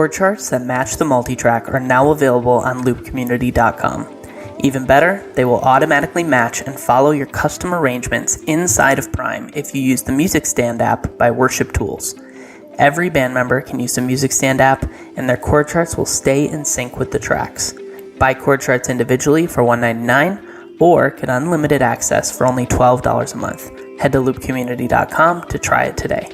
chord charts that match the multitrack are now available on loopcommunity.com. Even better, they will automatically match and follow your custom arrangements inside of Prime if you use the Music Stand app by Worship Tools. Every band member can use the Music Stand app, and their chord charts will stay in sync with the tracks. Buy chord charts individually for $1.99 or get unlimited access for only $12 a month. Head to loopcommunity.com to try it today.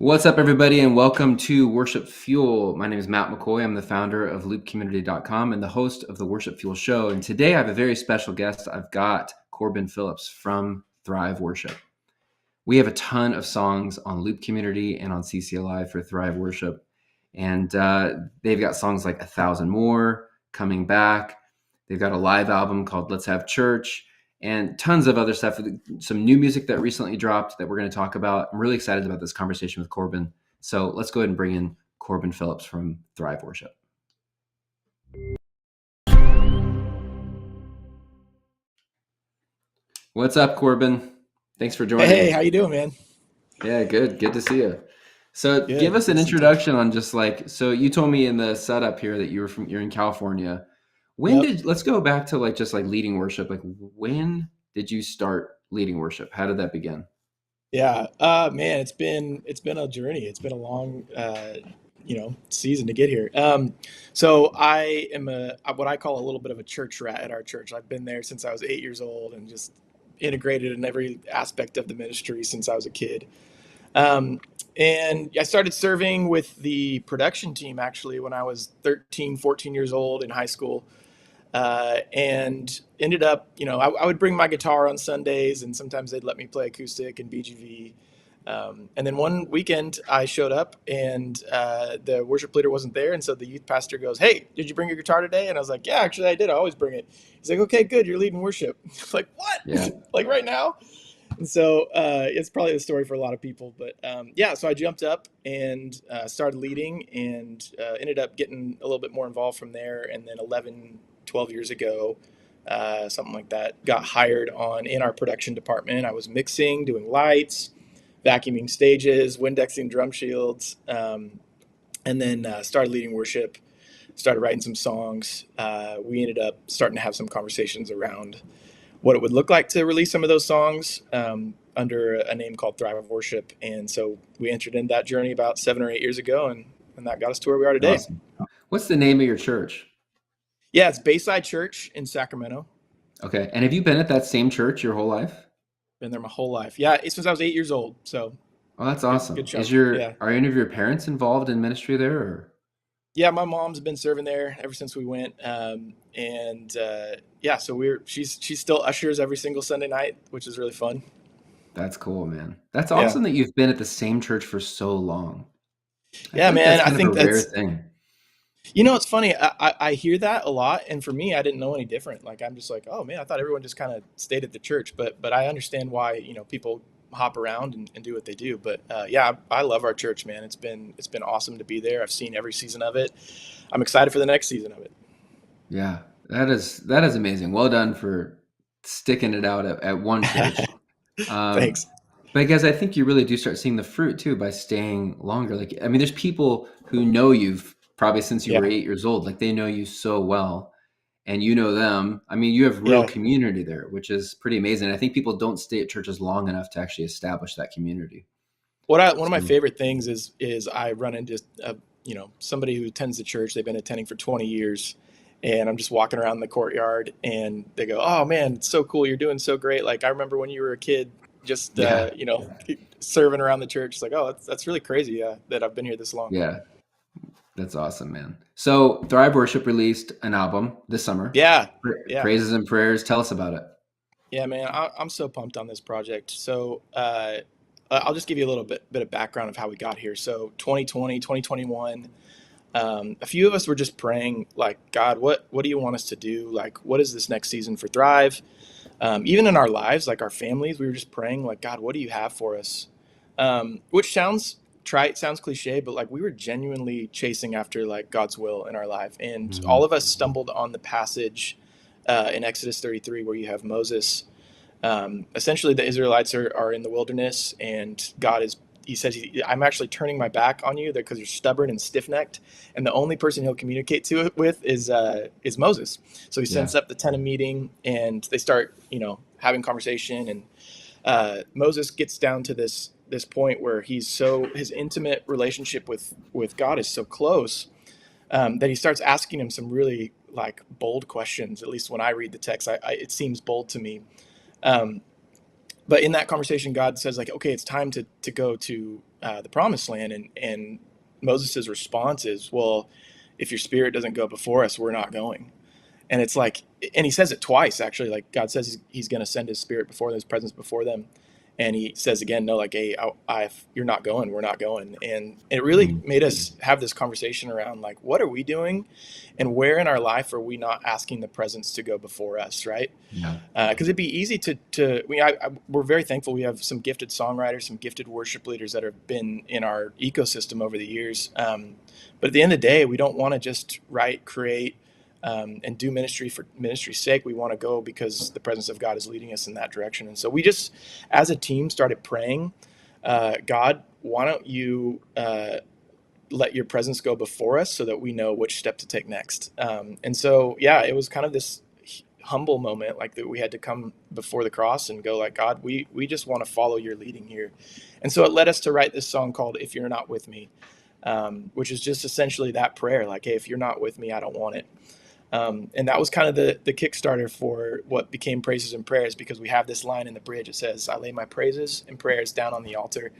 What's up, everybody, and welcome to Worship Fuel. My name is Matt McCoy. I'm the founder of loopcommunity.com and the host of the Worship Fuel show. And today I have a very special guest. I've got Corbin Phillips from Thrive Worship. We have a ton of songs on Loop Community and on CCLI for Thrive Worship. And they've got songs like 1,000 More, Coming Back. They've got a live album called Let's Have Church, and tons of other stuff, some new music that recently dropped that we're going to talk about. I'm really excited about this conversation with Corbin. So let's go ahead and bring in Corbin Phillips from Thrive Worship. What's up, Corbin? Thanks for joining. Hey, how you doing, man? Yeah, good. Good to see you. So give us an introduction on just like, so you told me in the setup here that you're in California. Let's go back to like just like leading worship. Like, when did you start leading worship? How did that begin? Yeah, man, it's been a journey. It's been a long, season to get here. So I am what I call a little bit of a church rat at our church. I've been there since I was 8 years old and just integrated in every aspect of the ministry since I was a kid. And I started serving with the production team actually when I was 13, 14 years old in high school. And ended up, I would bring my guitar on Sundays, and sometimes they'd let me play acoustic and BGV. And then one weekend I showed up and the worship leader wasn't there. And so the youth pastor goes, "Hey, did you bring your guitar today?" And I was like, "Yeah, actually I did. I always bring it." He's like, "Okay, good. You're leading worship." Like, what? Yeah. Like right now? And so it's probably the story for a lot of people. But so I jumped up and started leading and ended up getting a little bit more involved from there. And then 12 years ago, something like that, got hired in our production department. I was mixing, doing lights, vacuuming stages, Windexing drum shields, and then started leading worship, started writing some songs. We ended up starting to have some conversations around what it would look like to release some of those songs under a name called Thrive Worship. And so we entered into that journey about 7 or 8 years ago, and that got us to where we are today. Awesome. What's the name of your church? Yeah, it's Bayside Church in Sacramento. Okay. And have you been at that same church your whole life? Been there my whole life. Yeah, since I was 8 years old. So. Oh, that's awesome. Good chunk. Are any of your parents involved in ministry there? Or? Yeah, my mom's been serving there ever since we went. So she's still ushers every single Sunday night, which is really fun. That's cool, man. That's awesome that you've been at the same church for so long. I think that's a rare thing. It's funny. I hear that a lot, and for me, I didn't know any different. Like, I'm just like, oh man, I thought everyone just kind of stayed at the church, but I understand why people hop around and do what they do. But I love our church, man. It's been awesome to be there. I've seen every season of it. I'm excited for the next season of it. Yeah, that is amazing. Well done for sticking it out at one church. Thanks. Because I think you really do start seeing the fruit too by staying longer. Like, I mean, there's people who know you've probably since you were 8 years old. Like, they know you so well, and you know them. I mean, you have real community there, which is pretty amazing. I think people don't stay at churches long enough to actually establish that community. One of my So, favorite things is I run into somebody who attends the church. They've been attending for 20 years, and I'm just walking around the courtyard, and they go, "Oh man, it's so cool! You're doing so great! Like I remember when you were a kid, just yeah, serving around the church. It's like, oh, that's really crazy that I've been here this long." yeah, that's awesome, man. So Thrive Worship released an album this summer, Yeah, yeah. Praises and Prayers. Tell us about it. Yeah, man, I'm so pumped on this project. So I'll just give you a little bit of background of how we got here. So 2020, 2021, a few of us were just praying, like, God, what do you want us to do? Like, what is this next season for Thrive? Even in our lives, like our families, we were just praying, like, God, what do you have for us? Which sounds trite, sounds cliche, but like we were genuinely chasing after like God's will in our life. And Mhm. all of us stumbled on the passage in Exodus 33 where you have Moses. Essentially, the Israelites are in the wilderness, and he says, I'm actually turning my back on you because you're stubborn and stiff-necked, and the only person he'll communicate to it with is Moses. So he Yeah. sends up the tent of meeting, and they start having conversation, and Moses gets down to this point where his intimate relationship with God is so close that he starts asking him some really like bold questions. At least when I read the text, it seems bold to me. Um, but in that conversation, God says like, okay, it's time to go to the promised land. And Moses' response is, well, if your spirit doesn't go before us, we're not going. And it's like, and he says it twice, actually, like God says he's going to send his spirit before them, his presence before them. And he says again, no, like, hey, you're not going, we're not going. And it really Mhm. made us have this conversation around like, what are we doing and where in our life are we not asking the presence to go before us, right? Yeah. Because it'd be easy we're very thankful we have some gifted songwriters, some gifted worship leaders that have been in our ecosystem over the years. But at the end of the day, we don't want to just write, create, and do ministry for ministry's sake. We want to go because the presence of God is leading us in that direction. And so we just, as a team, started praying, God, why don't you let your presence go before us so that we know which step to take next. And so, yeah, it was kind of this humble moment, like that we had to come before the cross and go like, God, we just want to follow your leading here. And so it led us to write this song called If You're Not With Me, which is just essentially that prayer, like, hey, if you're not with me, I don't want it. And that was kind of the Kickstarter for what became Praises and Prayers, because we have this line in the bridge. It says, I lay my praises and prayers down on the altar.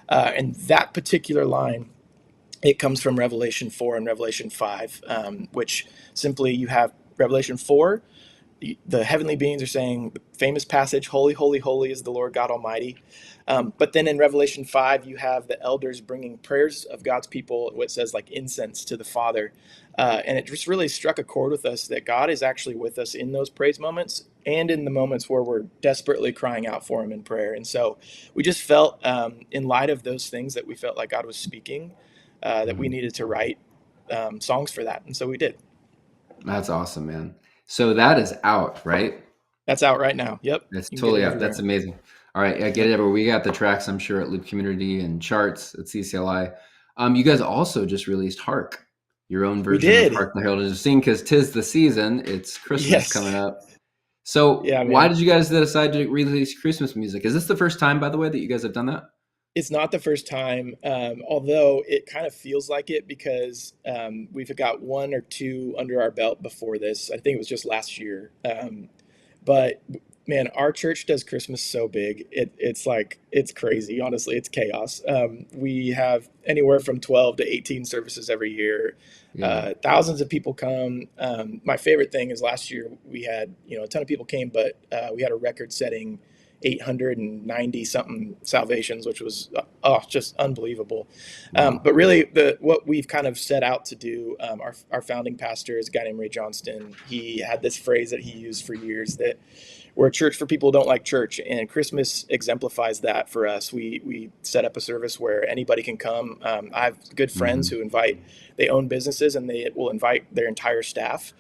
And that particular line, it comes from Revelation 4 and Revelation 5, which simply you have Revelation 4, the heavenly beings are saying the famous passage, holy, holy, holy is the Lord God Almighty. But then in Revelation 5, you have the elders bringing prayers of God's people, what says like incense to the Father. And it just really struck a chord with us that God is actually with us in those praise moments and in the moments where we're desperately crying out for him in prayer. And so we just felt, in light of those things, that we felt like God was speaking, that we Mhm. needed to write songs for that. And so we did. That's awesome, man. So that is out, right? That's out right now. Yep. That's You can get it totally out. That's everywhere. amazing. All right, I get Yep. it. But we got the tracks, I'm sure, at Loop Community and charts at CCLI. You guys also just released Hark, your own We version of did. Hark the Herald is Sing, because 'tis the season. It's Christmas coming Yes. up. So Yeah, why man. did you guys decide to release Christmas music? Is this the first time, by the way, that you guys have done that? It's not the first time, although it kind of feels like it because we've got one or two under our belt before this. I think it was just last year. But man, our church does Christmas so big. It's like, it's crazy. Honestly, it's chaos. We have anywhere from 12 to 18 services every year. Yeah. Thousands of people come. My favorite thing is last year we had, a ton of people came, but we had a record setting 890 something salvations, which was just unbelievable. Wow. But really, what we've kind of set out to do, our founding pastor is a guy named Ray Johnston. He had this phrase that he used for years that we're a church for people who don't like church, and Christmas exemplifies that for us. We set up a service where anybody can come. I have good friends Hmm. who they own businesses, and they will invite their entire staff.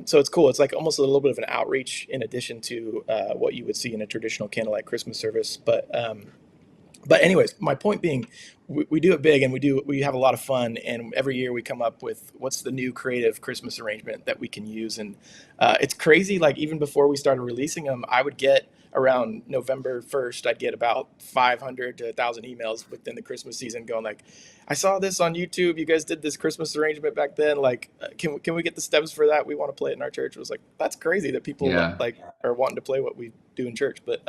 So it's cool. It's like almost a little bit of an outreach in addition to what you would see in a traditional candlelight Christmas service. But anyways, my point being, we do it big, and we have a lot of fun. And every year we come up with what's the new creative Christmas arrangement that we can use. And it's crazy. Like even before we started releasing them, I would get around November 1st, I'd get about 500 to 1,000 emails within the Christmas season going like, I saw this on YouTube. You guys did this Christmas arrangement back then. Like, can we get the stems for that? We want to play it in our church. It was like, that's crazy that people Yeah. like are wanting to play what we do in church. But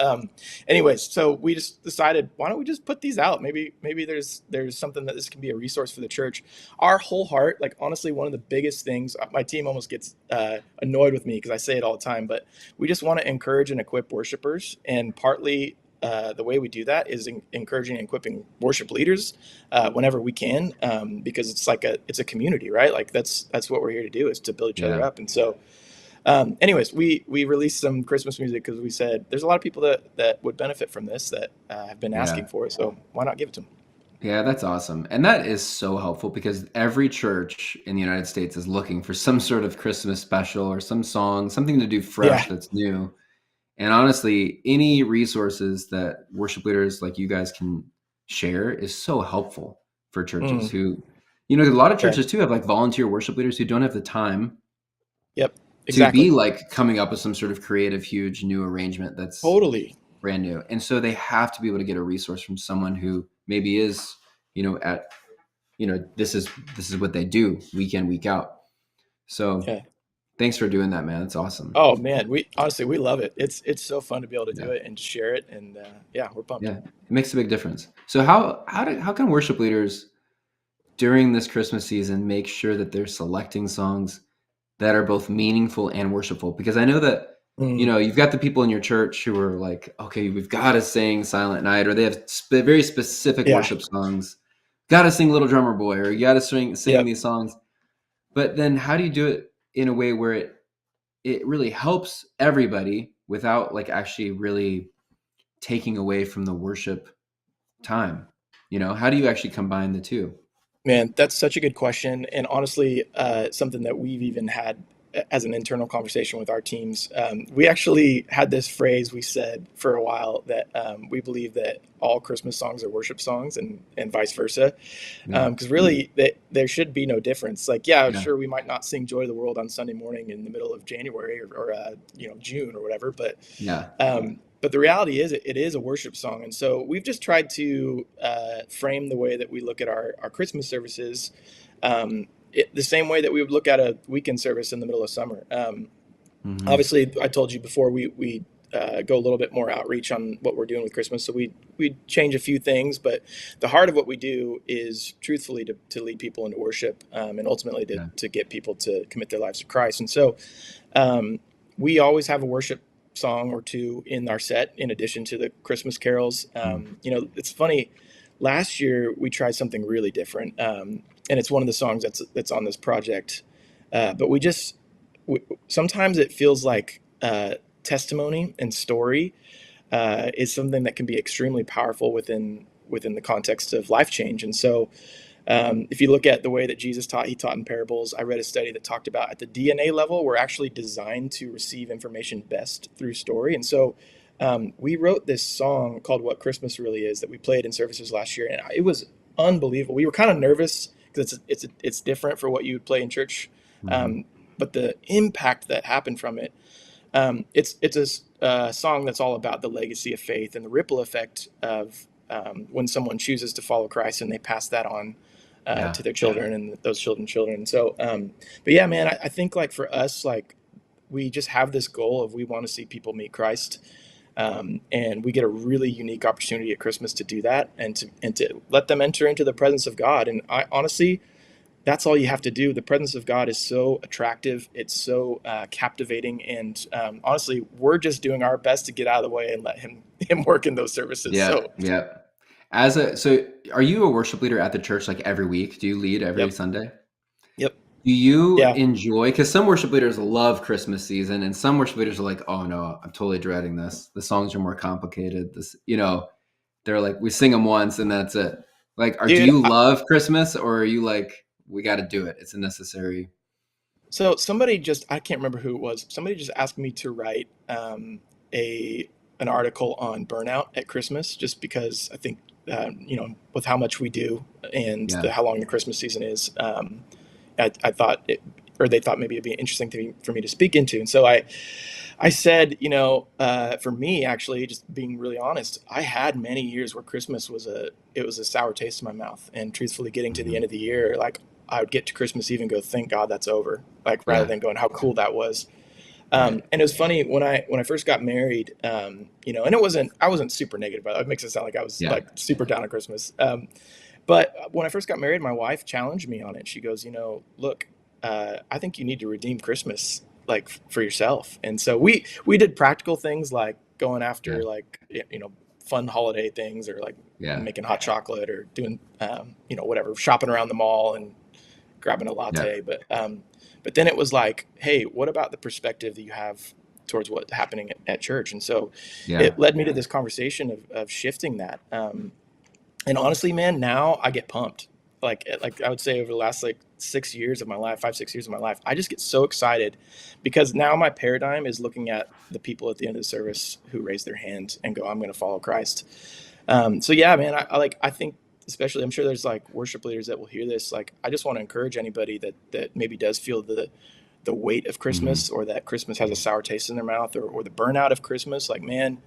anyways, so we just decided, why don't we just put these out? Maybe there's something that this can be a resource for the church. Our whole heart, like honestly, one of the biggest things, my team almost gets annoyed with me because I say it all the time, but we just want to encourage and equip worshipers. And partly the way we do that is encouraging and equipping worship leaders whenever we can, because it's a community, right? Like that's what we're here to do, is to build each other Yeah. up. And so anyways, we released some Christmas music because we said there's a lot of people that would benefit from this that have been asking Yeah. for it. So why not give it to them? Yeah, that's awesome. And that is so helpful because every church in the United States is looking for some sort of Christmas special or some song, something to do fresh Yeah. that's new. And honestly, any resources that worship leaders like you guys can share is so helpful for churches Mm, who, a lot of yeah. churches too have like volunteer worship leaders who don't have the time Yep. to be Exactly. like coming up with some sort of creative, huge new arrangement that's Totally. brand new. And so they have to be able to get a resource from someone who maybe is, at, this is what they do week in, week out. So Yeah. thanks for doing that, man. That's awesome. Oh man, we honestly we love it. It's so fun to be able to Yeah. do it and share it, and yeah, we're pumped. Yeah. It makes a big difference. So how can worship leaders during this Christmas season make sure that they're selecting songs that are both meaningful and worshipful? Because I know that, Mm, you've got the people in your church who are like, okay, we've got to sing Silent Night, or they have very specific yeah. worship songs. Got to sing Little Drummer Boy, or you got to sing Yep. these songs. But then how do you do it in a way where it really helps everybody without like actually really taking away from the worship time? How do you actually combine the two? Man, that's such a good question, and honestly, something that we've even had as an internal conversation with our teams. We actually had this phrase we said for a while that we believe that all Christmas songs are worship songs, and vice versa. Yeah. Because really, there should be no difference. Like, yeah, Yeah. sure, we might not sing "Joy to the World" on Sunday morning in the middle of January or June or whatever, Yeah. but the reality is, it is a worship song, and so we've just tried to frame the way that we look at our Christmas services the same way that we would look at a weekend service in the middle of summer. Mm-hmm. Obviously, I told you before we go a little bit more outreach on what we're doing with Christmas, so we change a few things, but the heart of what we do is truthfully to lead people into worship, and ultimately Yeah. to get people to commit their lives to Christ. And so we always have a worship song or two in our set in addition to the Christmas carols. It's funny. Last year we tried something really different, and it's one of the songs that's on this project. But sometimes it feels like testimony and story is something that can be extremely powerful within the context of life change. And so if you look at the way that Jesus taught, he taught in parables. I read a study that talked about at the DNA level, we're actually designed to receive information best through story. And so we wrote this song called "What Christmas Really Is" that we played in services last year, and it was unbelievable. We were kind of nervous because it's different for what you would play in church, Mm-hmm. but the impact that happened from it. It's a song that's all about the legacy of faith and the ripple effect of when someone chooses to follow Christ and they pass that on Yeah. to their children and those children. So, but yeah, man, I think like for us, like we just have this goal of we want to see people meet Christ. And we get a really unique opportunity at Christmas to do that and to let them enter into the presence of God. And I honestly, that's all you have to do. The presence of God is so attractive. It's so captivating. And honestly, we're just doing our best to get out of the way and let him work in those services. Yeah. So, Yeah. So are you a worship leader at the church like every week? Do you lead every yep, Sunday? yep, Do you yeah, enjoy, because some worship leaders love Christmas season and some worship leaders are like, oh no, I'm totally dreading this. The songs are more complicated. They're like, we sing them once and that's it. Like, do dude. you love Christmas, or are you like, we got to do it? It's a necessary. So I can't remember who it was. Somebody just asked me to write a an article on burnout at Christmas, just because I think with how much we do and Yeah. how long the Christmas season is. I thought or they thought maybe it'd be interesting for me to speak into. And so I said, for me, actually, just being really honest, I had many years where Christmas was a sour taste in my mouth. And truthfully, getting to the Mhm. end of the year, like I would get to Christmas Eve and go, thank God that's over. Like rather Yeah. than going, how cool that was. Right. And it was funny when I first got married, and I wasn't super negative about it. It makes it sound like I was Yeah. like super down on Christmas. But when I first got married, my wife challenged me on it. She goes, look, I think you need to redeem Christmas like for yourself. And so we did practical things like going Yeah. after like fun holiday things, or like Yeah. making hot chocolate, or doing whatever, shopping around the mall and grabbing a Yeah. latte. But then it was like, hey, what about the perspective that you have towards what's happening at church? And so Yeah. it led me to this conversation of shifting that. And honestly, man, now I get pumped. Like I would say over the last like 6 years of my life, 5, 6 years of my life, I just get so excited because now my paradigm is looking at the people at the end of the service who raise their hand and go, I'm going to follow Christ. So yeah, man, I think, especially, I'm sure there's like worship leaders that will hear this. Like, I just want to encourage anybody that maybe does feel the weight of Mhm. Christmas, or that Christmas has a sour taste in their mouth, or the burnout of Christmas. Like, man,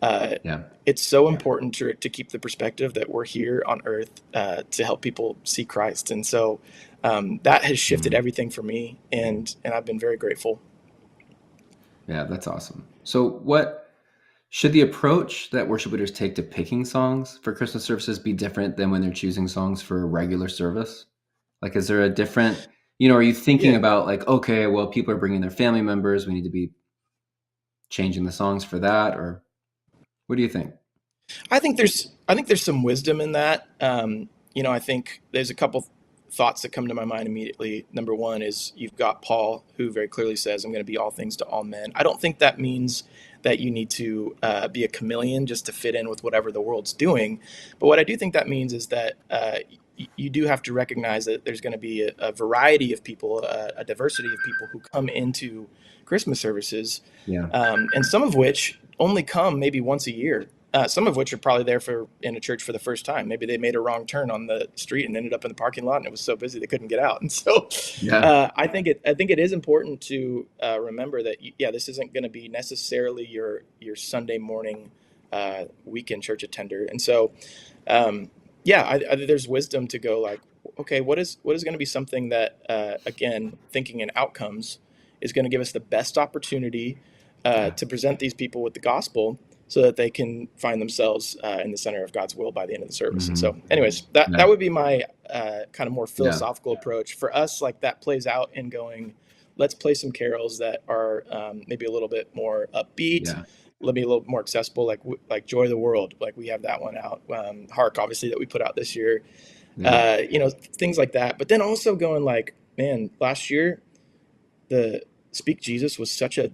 uh, Yeah. it's so important to keep the perspective that we're here on earth to help people see Christ. And so that has shifted Mhm. everything for me, and I've been very grateful. Yeah, that's awesome. So what should the approach that worship leaders take to picking songs for Christmas services be different than when they're choosing songs for a regular service? Like, is there a different, are you thinking Yeah, about like, okay, well, people are bringing their family members, we need to be changing the songs for that, or what do you think? I think there's some wisdom in that. I think there's a couple thoughts that come to my mind immediately. Number one is you've got Paul, who very clearly says, "I'm going to be all things to all men." I don't think that means that you need to be a chameleon just to fit in with whatever the world's doing. But what I do think that means is that you do have to recognize that there's going to be a variety of people, a diversity of people who come into Christmas services, Yeah. and some of which only come maybe once a year. Some of which are probably there in a church for the first time. Maybe they made a wrong turn on the street and ended up in the parking lot, and it was so busy they couldn't get out. And so, Yeah. I think it is important to remember that this isn't going to be necessarily your Sunday morning weekend church attender. And so, there's wisdom to go like, okay, what is going to be something that again, thinking in outcomes, is going to give us the best opportunity Yeah. to present these people with the gospel, so that they can find themselves in the center of God's will by the end of the service. And so, Mhm. anyways, that Yeah. that would be my kind of more Yeah. philosophical approach for us. Like that plays out in going, let's play some carols that are maybe a little bit more upbeat, Yeah. let me a little more accessible, like Joy of the World. Like we have that one out. Hark, obviously, that we put out this year. Yeah. Things like that. But then also going like, man, last year the Speak Jesus was such a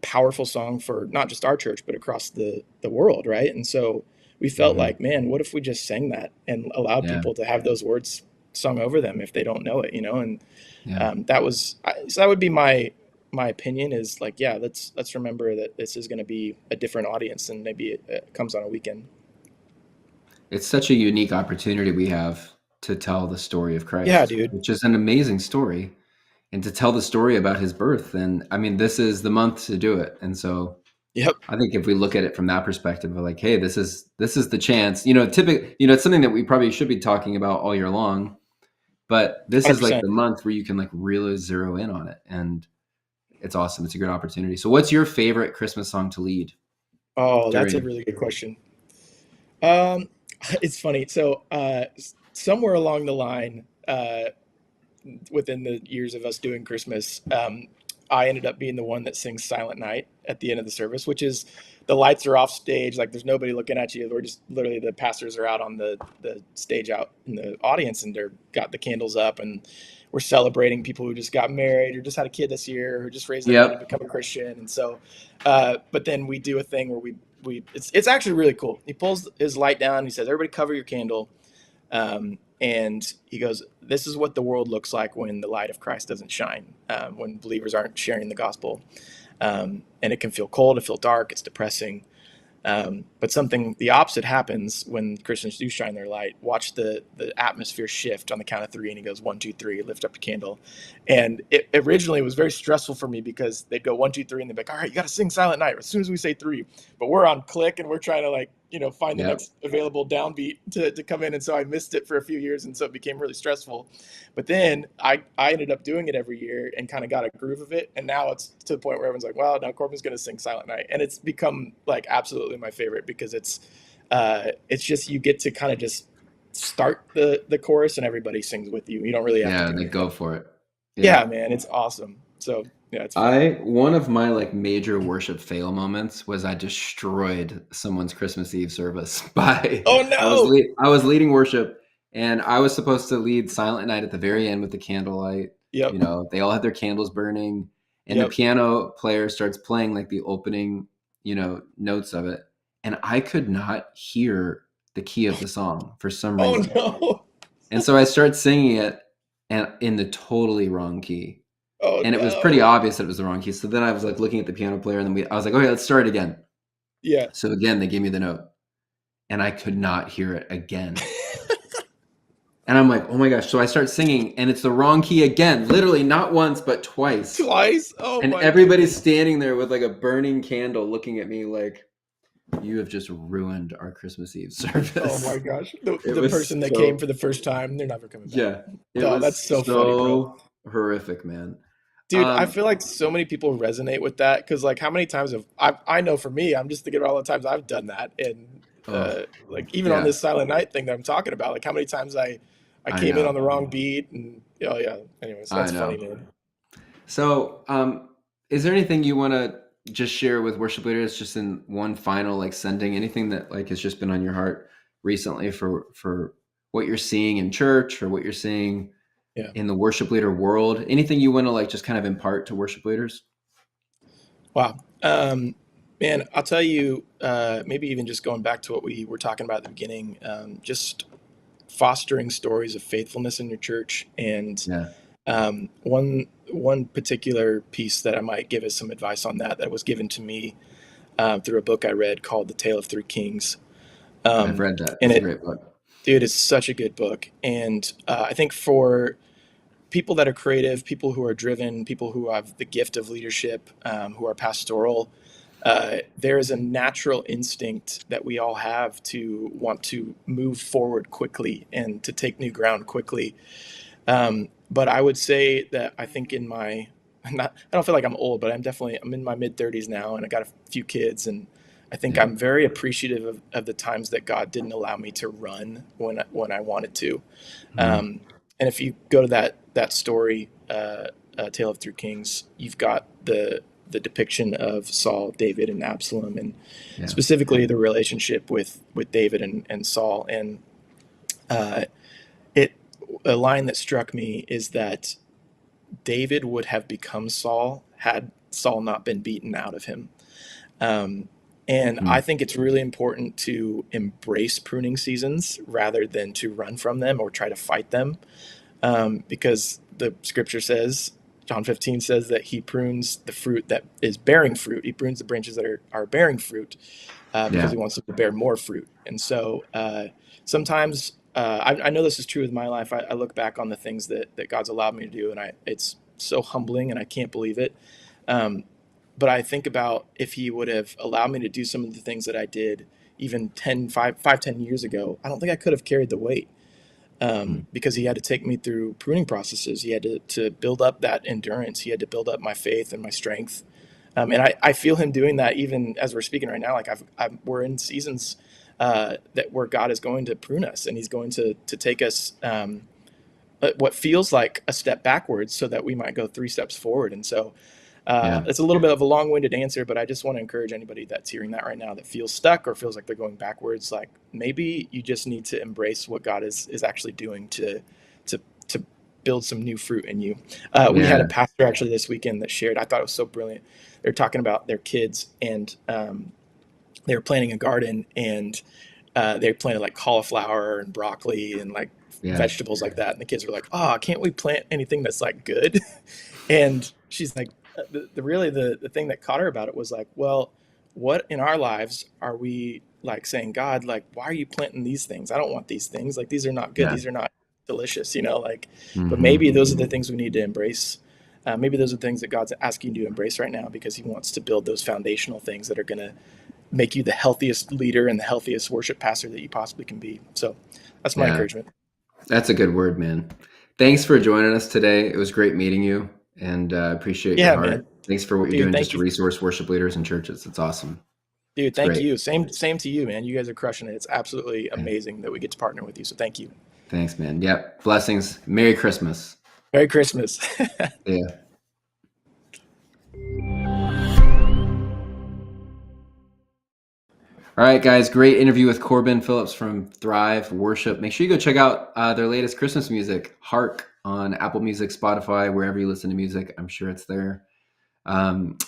powerful song for not just our church, but across the world, right? And so we felt Mhm. like, man, what if we just sang that and allowed Yeah. people to have those words sung over them if they don't know it, And Yeah. so that would be my opinion is like, yeah, let's remember that this is going to be a different audience than maybe it comes on a weekend. It's such a unique opportunity we have to tell the story of Yeah, Christ, dude. which is an amazing story, and to tell the story about his birth. And I mean, this is the month to do it. And so Yep. I think if we look at it from that perspective of like, hey, this is the chance, typically, it's something that we probably should be talking about all year long, but this is like 100%. the month where you can like really zero in on it. And it's awesome. It's a great opportunity. So what's your favorite Christmas song to lead Oh, that's a during? really good question. Um, it's funny. So, somewhere along the line, within the years of us doing Christmas, I ended up being the one that sings Silent Night at the end of the service, which is the lights are off stage, like there's nobody looking at you. We're just literally, the pastors are out on the stage out in the audience, and they're got the candles up, and we're celebrating people who just got married or just had a kid this year or who just raised their hand and Yep. become a Christian. And so, but then we do a thing where it's actually really cool. He pulls his light down. He says, "Everybody cover your candle." And he goes, this is what the world looks like when the light of Christ doesn't shine, when believers aren't sharing the gospel. And it can feel cold, it feel dark, it's depressing. But something the opposite happens when Christians do shine their light. Watch the atmosphere shift on the count of three, and he goes 1, 2, 3, lift up your candle. And it originally was very stressful for me because they'd go 1, 2, 3, and they'd be like, all right, you got to sing Silent Night as soon as we say three. But we're on click and we're trying to find the Yep. next available downbeat to come in. And so I missed it for a few years, and so it became really stressful. But then I ended up doing it every year and kind of got a groove of it. And now it's to the point where everyone's like, well, now Corbin's going to sing Silent Night. And it's become like absolutely my favorite because it's just, you get to kind of just start the chorus and everybody sings with you. You don't really have to Yeah, do they anything. go for it. Yeah, man, it's awesome. So yeah, it's fun. One of my like major worship fail moments was I destroyed someone's Christmas Eve service by Oh no. I was leading worship, and I was supposed to lead Silent Night at the very end with the candlelight. Yep. They all had their candles burning, and the Yep. piano player starts playing like the opening, notes of it, and I could not hear the key of the song for some Oh reason. no. And so I start singing it and in the totally wrong key. Oh And it was pretty no. obvious that it was the wrong key. So then I was like looking at the piano player, and then I was like, okay, let's start again. Yeah. So again, they gave me the note, and I could not hear it again. And I'm like, oh my gosh. So I start singing, and it's the wrong key again, literally not once, but twice. Twice. Oh And my everybody's goodness. standing there with like a burning candle looking at me like, you have just ruined our Christmas Eve service. Oh my gosh. The It was person that came for the first time, they're never coming back. Yeah, it Oh, was that's so funny, bro. horrific, man. Dude, I feel like so many people resonate with that because, like, how many times have I know for me, I'm just thinking about all the times I've done that, and Oh, like even on yeah, this Silent Night thing that I'm talking about, like how many times I I came in on know. the wrong beat, and oh yeah. Anyways, I that's funny, know. man. So, is there anything you want to just share with worship leaders, just in one final like sending, anything that like has just been on your heart recently for what you're seeing in church or what you're seeing Yeah. in the worship leader world? Anything you want to like just kind of impart to worship leaders? Wow. Man, I'll tell you, maybe even just going back to what we were talking about at the beginning, just fostering stories of faithfulness in your church. And Yeah, one particular piece that I might give as some advice on that was given to me through a book I read called The Tale of Three Kings. I've Um, read that. and It's a it, great book. dude, it's such a good book. And I think for people that are creative, people who are driven, people who have the gift of leadership, who are pastoral, there is a natural instinct that we all have to want to move forward quickly and to take new ground quickly. But I would say that I think I don't feel like I'm old, but I'm in my mid 30s now, and I got a few kids, and I think Yeah. I'm very appreciative of the times that God didn't allow me to run when I wanted to. Mm, And if you go to that story, Tale of Three Kings, you've got the depiction of Saul, David, and Absalom, and yeah. specifically the relationship with David and Saul. And uh, it a line that struck me is that David would have become Saul had Saul not been beaten out of him. Um, and Mm, I think it's really important to embrace pruning seasons rather than to run from them or try to fight them, because the scripture says, John 15 says that he prunes the fruit that is bearing fruit. He prunes the branches that are bearing fruit because yeah. he wants them to bear more fruit. And so sometimes I know this is true with my life. I look back on the things that God's allowed me to do, and it's so humbling, and I can't believe it. Um, but I think about if he would have allowed me to do some of the things that I did even 10 years ago, I don't think I could have carried the weight, Mm, because he had to take me through pruning processes. He had to build up that endurance. He had to build up my faith and my strength. And I feel him doing that even as we're speaking right now. Like we're in seasons that where God is going to prune us, and he's going to take us what feels like a step backwards so that we might go 3 steps forward. And so yeah. it's a little bit of a long-winded answer, but I just want to encourage anybody that's hearing that right now that feels stuck or feels like they're going backwards. Like maybe you just need to embrace what God is actually doing to to build some new fruit in you. We had Yeah. a pastor actually this weekend that shared. I thought it was so brilliant. They're talking about their kids, and they were planting a garden, and they planted like cauliflower and broccoli and like Yeah. vegetables like that. And the kids were like, "Oh, can't we plant anything that's like good?" And she's like, the thing that caught her about it was like, well, what in our lives are we like saying, God, like, why are you planting these things? I don't want these things. Like, these are not good. Yeah. These are not delicious, you know, like, but Mm-hmm. maybe those are the things we need to embrace. Maybe those are things that God's asking you to embrace right now because he wants to build those foundational things that are going to make you the healthiest leader and the healthiest worship pastor that you possibly can be. So that's my Yeah. encouragement. That's a good word, man. Thanks for joining us today. It was great meeting you, and appreciate your Yeah, heart. man. Thanks for what you're Dude, doing thank just to you. resource worship leaders and churches. It's awesome. Dude, It's thank great. you. Same to you, man. You guys are crushing it. It's absolutely amazing that we get to partner with you. So thank you. Thanks, man. Yep. Blessings. Merry Christmas. Merry Christmas. Yeah. All right, guys. Great interview with Corbin Phillips from Thrive Worship. Make sure you go check out their latest Christmas music, Hark, on Apple Music, Spotify, wherever you listen to music. I'm sure it's there.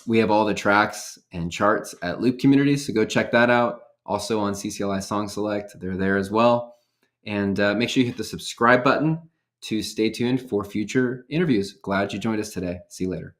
We have all the tracks and charts at Loop Community, so go check that out. Also on CCLI Song Select, they're there as well. And make sure you hit the subscribe button to stay tuned for future interviews. Glad you joined us today. See you later.